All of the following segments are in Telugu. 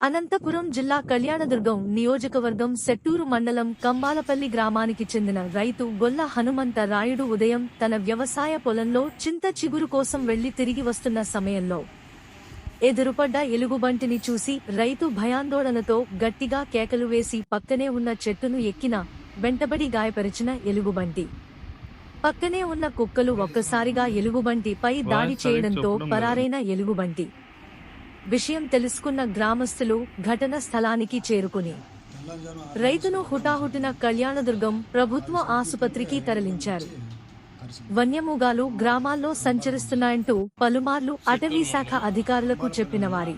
అనంతపురం జిల్లా కళ్యాణదుర్గం నియోజకవర్గం సెట్టూరు మండలం కంబాలపల్లి గ్రామానికి చెందిన రైతు గొల్ల హనుమంత రాయుడు ఉదయం తన వ్యవసాయ పొలంలో చింత చిగురు కోసం వెళ్లి తిరిగి వస్తున్న సమయంలో ఎదురుపడ్డ ఎలుగుబంటిని చూసి రైతు భయాందోళనతో గట్టిగా కేకలు వేసి పక్కనే ఉన్న చెట్టును ఎక్కిన వెంటబడి గాయపరిచిన ఎలుగుబంటి పక్కనే ఉన్న కుక్కలు ఒక్కసారిగా ఎలుగుబంటిపై దాడి చేయడంతో పరారైన ఎలుగుబంటి విషయం తెలుసుకున్న గ్రామస్తులు ఘటన స్థలానికి చేరుకుని రైతును హుటాహుటిన కళ్యాణదుర్గం ప్రభుత్వ ఆసుపత్రికి తరలించారు. వన్యమృగాలు గ్రామాల్లో సంచరిస్తున్నాయంటూ పలుమార్లు అటవీ శాఖ అధికారులకు చెప్పిన వారి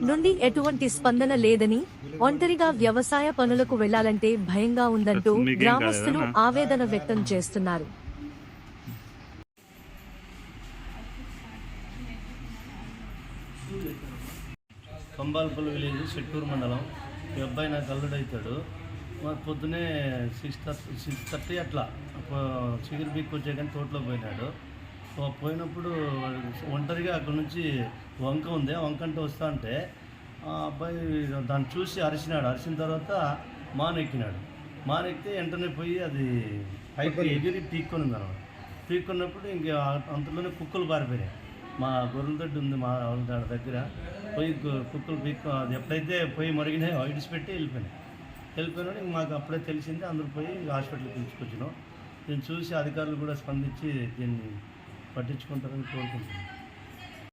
నుండి ఎటువంటి స్పందన లేదని, ఒంటరిగా వ్యవసాయ పనులకు వెళ్లాలంటే భయంగా ఉందంటూ గ్రామస్తులు ఆవేదన వ్యక్తం చేస్తున్నారు. కంబాలపల్లి విలేజ్ సెట్టూరు మండలం. ఈ అబ్బాయి నాకు అల్లుడు అవుతాడు. పొద్దునే 6:30 అట్లా చిగురు బీక్ వచ్చే కానీ తోటలో పోయినాడు. పోయినప్పుడు ఒంటరిగా అక్కడ నుంచి వంక ఉంది, ఆ వంక అంటే వస్తా అంటే ఆ అబ్బాయి దాన్ని చూసి అరిచినాడు. అరిచిన తర్వాత మానెక్కినాడు. మానెక్కితే వెంటనే పోయి అది పైకి ఎగిరి పీక్కొని ఉంది అనమాట. పీక్కున్నప్పుడు ఇంకా అంతలోనే కుక్కలు పారిపోయినాయి. మా గొర్రెల దొడ్డి ఉంది మా వాళ్ళ దగ్గర. పోయి కుక్కలు పీక్కు అది ఎప్పుడైతే పోయి మరిగినాయో ఇడిచిపెట్టి వెళ్ళిపోయినాడు. మాకు అప్పుడే తెలిసింది. అందరూ పోయి హాస్పిటల్కి తీసుకొచ్చినాం. దీన్ని చూసి అధికారులు కూడా స్పందించి దీన్ని పట్టించుకుంటారని కోరుకుంటున్నాం.